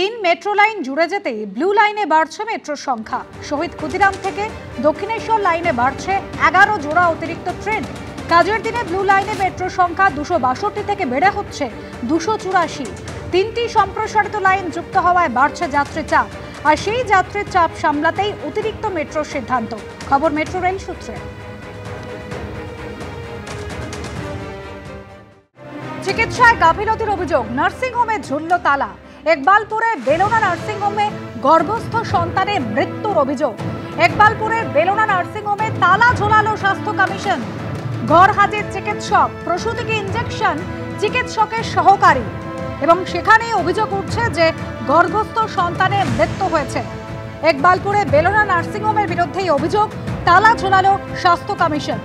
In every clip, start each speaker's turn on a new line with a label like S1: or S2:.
S1: তিন metro line জুড়ে যেতেই ব্লু লাইনে বাড়ছে মেট্রোর সংখ্যা। শহীদ ক্ষুদিরাম থেকে দক্ষিণেশ্বর লাইনে বাড়ছে 11 জোড়া অতিরিক্ত ট্রেন। কাজের দিনে ব্লু লাইনে মেট্রোর সংখ্যা 262 থেকে বেড়ে হচ্ছে 284। তিনটি সম্প্রসারিত লাইন যুক্ত হওয়ায় বাড়ছে যাত্রী চাপ, আর সেই যাত্রীর চাপ সামলাতেই অতিরিক্ত মেট্রোর সিদ্ধান্ত। খবর মেট্রো রেল সূত্রে। চিকিৎসায় গাফিলতির অভিযোগ, নার্সিংহোমে ঝুলল তালা। একবালপুরের বেলোনা নার্সিংহোমে গর্ভস্থ সন্তানের মৃত্যুর অভিযোগ। একবালপুরের বেলোনা নার্সিংহোমে তালা ঝোলালো স্বাস্থ্য কমিশন। ঘর হাজির চিকিৎসক, প্রসূতিকে ইঞ্জেকশন চিকিৎসকের সহকারী, এবং সেখানেই অভিযোগ উঠছে যে গর্ভস্থ সন্তানের মৃত্যু হয়েছে। একবালপুরে বেলোনা নার্সিংহোমের বিরুদ্ধেই অভিযোগ, তালা ঝোলালো স্বাস্থ্য কমিশন।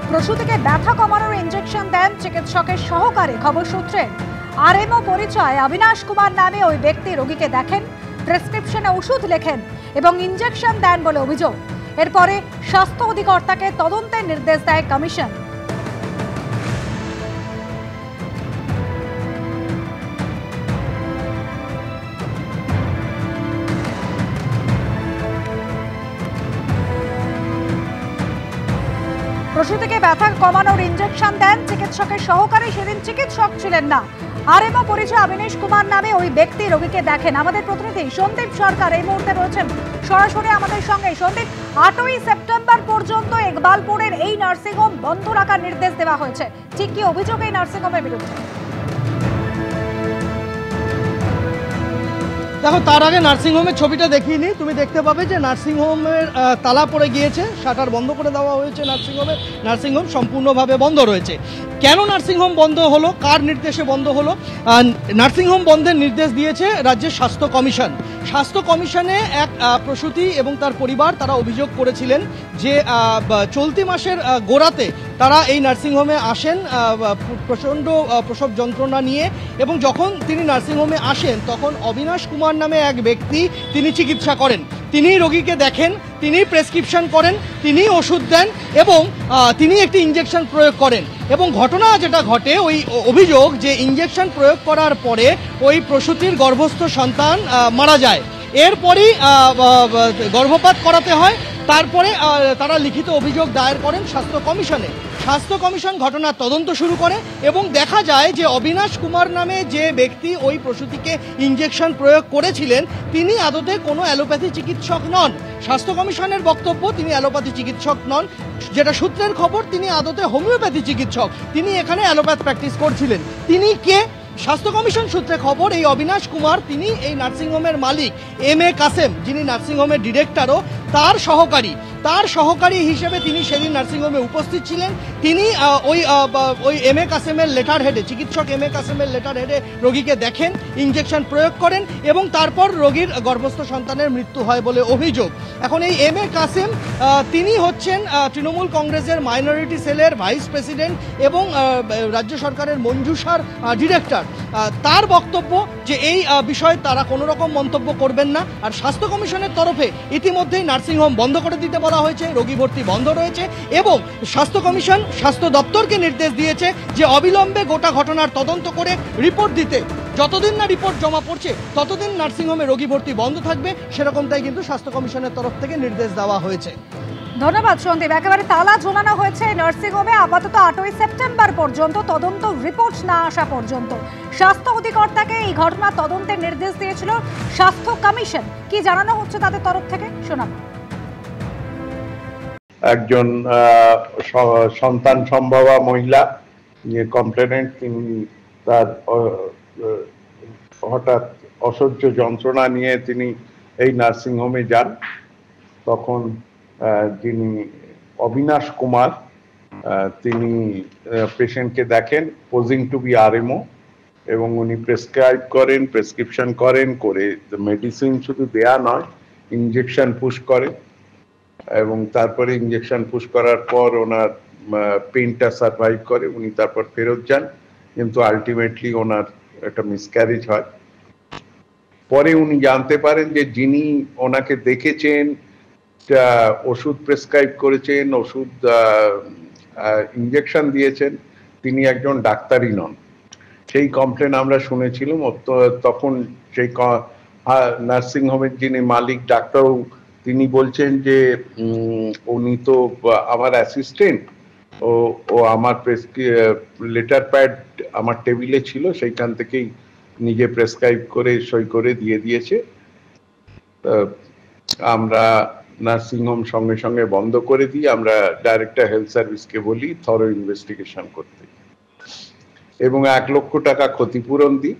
S1: প্রসূতিকে ব্যথা কমানোর ইঞ্জেকশন দেন চিকিৎসকের সহকারী। খবর সূত্রে আরএমও পরিচয় অবিনাশ কুমার নামে ওই ব্যক্তি রোগীকে দেখেন, প্রেসক্রিপশনে ওষুধ লেখেন এবং ইঞ্জেকশন দেন বলে অভিযোগ। এরপরে স্বাস্থ্য অধিকর্তাকে তদন্তের নির্দেশ দেয় কমিশন। প্রসূতিকে ব্যথা কমানোর ইঞ্জেকশন দেন চিকিৎসকের সহকারী। সেদিন চিকিৎসক ছিলেন না। আরএমও পরিচয় অবিনাশ কুমার নামে ওই ব্যক্তি রোগীকে দেখেন। আমাদের প্রতিনিধি সন্দীপ সরকার এই মুহূর্তে রয়েছেন সরাসরি আমাদের সঙ্গে। সন্দীপ, 8ই সেপ্টেম্বর পর্যন্ত একবালপুরের এই নার্সিংহোম বন্ধ রাখার নির্দেশ দেওয়া হয়েছে, ঠিক কি অভিযোগ এই নার্সিংহোমের বিরুদ্ধে?
S2: দেখো, তার আগে নার্সিংহোমের ছবিটা দেখিয়ে নিই। তুমি দেখতে পাবে যে নার্সিংহোমের তালা পড়ে গিয়েছে, শাটার বন্ধ করে দেওয়া হয়েছে। নার্সিংহোম সম্পূর্ণভাবে বন্ধ রয়েছে। কেন নার্সিংহোম বন্ধ হলো, কার নির্দেশে বন্ধ হলো? নার্সিংহোম বন্ধের নির্দেশ দিয়েছে রাজ্যের স্বাস্থ্য কমিশন। স্বাস্থ্য কমিশনে এক প্রসূতি এবং তার পরিবার তারা অভিযোগ করেছিলেন যে চলতি মাসের গোড়াতে তারা এই নার্সিংহোমে আসেন প্রচণ্ড প্রসব যন্ত্রণা নিয়ে, এবং যখন তিনি নার্সিংহোমে আসেন তখন অবিনাশ কুমার নামে এক ব্যক্তি তিনি চিকিৎসা করেন। তিনি রোগীকে দেখেন, তিনি প্রেসক্রিপশন করেন, তিনি ওষুধ দেন এবং তিনি একটি ইঞ্জেকশন প্রয়োগ করেন। এবং ঘটনা যেটা ঘটে, ওই অভিযোগ যে ইঞ্জেকশন প্রয়োগ করার পরে ওই প্রসূতির গর্ভস্থ সন্তান মারা যায়। এরপরই গর্ভপাত করাতে হয়। তারপরে তারা লিখিত অভিযোগ দায়ের করেন স্বাস্থ্য কমিশনে। স্বাস্থ্য কমিশন ঘটনার তদন্ত শুরু করে এবং দেখা যায় যে অবিনাশ কুমার নামে যে ব্যক্তি ওই প্রসূতিকে ইঞ্জেকশন প্রয়োগ করেছিলেন তিনি আদতে কোনো অ্যালোপ্যাথি চিকিৎসক নন। স্বাস্থ্য কমিশনের বক্তব্য তিনি অ্যালোপ্যাথি চিকিৎসক নন, যেটা সূত্রের খবর তিনি আদতে হোমিওপ্যাথি চিকিৎসক। তিনি এখানে অ্যালোপ্যাথ প্র্যাকটিস করছিলেন। তিনি কে? স্বাস্থ্য কমিশন সূত্রে খবর এই অবিনাশ কুমার তিনি এই নার্সিংহোমের মালিক এম এ কাসেম, যিনি নার্সিংহোমের ডিরেক্টরও, তার সহকারী হিসেবে তিনি সেদিন নার্সিংহোমে উপস্থিত ছিলেন। তিনি ওই এম এ কাসেমের লেটার হেডে, চিকিৎসক এম এ কাসেমের লেটার হেডে রোগীকে দেখেন, ইঞ্জেকশন প্রয়োগ করেন এবং তারপর রোগীর গর্ভস্থ সন্তানের মৃত্যু হয় বলে অভিযোগ। এখন এই এম এ কাসেম তিনি হচ্ছেন তৃণমূল কংগ্রেসের মাইনরিটি সেলের ভাইস প্রেসিডেন্ট এবং রাজ্য সরকারের মঞ্জুষার ডিরেক্টর। তার বক্তব্য যে এই বিষয়ে তারা কোনো রকম মন্তব্য করবেন না। আর স্বাস্থ্য কমিশনের তরফে ইতিমধ্যেই নার্সিংহোম বন্ধ করে দিতে বলা হয়েছে, রোগী ভর্তি বন্ধ রয়েছে এবং স্বাস্থ্য কমিশন স্বাস্থ্য দপ্তরকে নির্দেশ দিয়েছে যে অবিলম্বে গোটা ঘটনার তদন্ত করে রিপোর্ট দিতে। যতদিন না রিপোর্ট জমা পড়ছে ততদিন নার্সিংহোমে রোগী ভর্তি বন্ধ থাকবে, সেরকমটাই কিন্তু স্বাস্থ্য কমিশনের তরফ থেকে নির্দেশ দেওয়া হয়েছে।
S1: ধন্যবাদ সন্দীপ। একেবারে তালা ঝোলানো হয়েছে নার্সিংহোমে আপাতত 8ই সেপ্টেম্বর পর্যন্ত, তদন্ত রিপোর্ট না আসা পর্যন্ত। স্বাস্থ্য অধিকর্তাকে এই ঘটনা তদন্তের নির্দেশ দিয়েছিল স্বাস্থ্য কমিশন। কি জানানো হচ্ছে তাদের তরফ থেকে শোনাবো।
S3: একজন সন্তান সম্ভবা মহিলা কমপ্লেনেন্ট, তিনি তার হঠাৎ অসহ্য যন্ত্রণা নিয়ে তিনি এই নার্সিংহোমে যান। তখন যিনি অবিনাশ কুমার তিনি পেশেন্টকে দেখেন, পোজিং টু বি আরএমও, এবং উনি প্রেসক্রিপশন করেন, করে মেডিসিন শুধু দেয়া নয়, ইঞ্জেকশন পুশ করে এবং তারপরে ইঞ্জেকশন পুশ করার পর ওনার পেইনটা সার্ভাইভ করে, উনি তারপর ফেরত যান, কিন্তু আলটিমেটলি ওনার একটা মিসক্যারেজ হয়। পরে উনি জানতে পারেন যে যিনি ওনাকে দেখেছেন, ওষুধ প্রেসক্রাইব করেছেন, ওষুধ ইঞ্জেকশন দিয়েছেন, তিনি একজন ডাক্তারই নন। সেই কমপ্লেন আমরা শুনেছিলাম। তখন সেই নার্সিংহোমের যিনি মালিক ডাক্তারবাবু তিনি বলছেন যে উনি তো আমার অ্যাসিস্ট্যান্ট, ও আমার লেটার প্যাড আমার টেবিলে ছিল, সেইখান থেকেই নিজে প্রেসক্রাইব করে সই করে দিয়ে দিয়েছে। আমরা নার্সিংহোম সঙ্গে সঙ্গে বন্ধ করে দিই, আমরা ডাইরেক্টর হেলথ সার্ভিসকে বলি থরো ইনভেস্টিগেশন করতে এবং 1 লক্ষ টাকা ক্ষতিপূরণ দিই।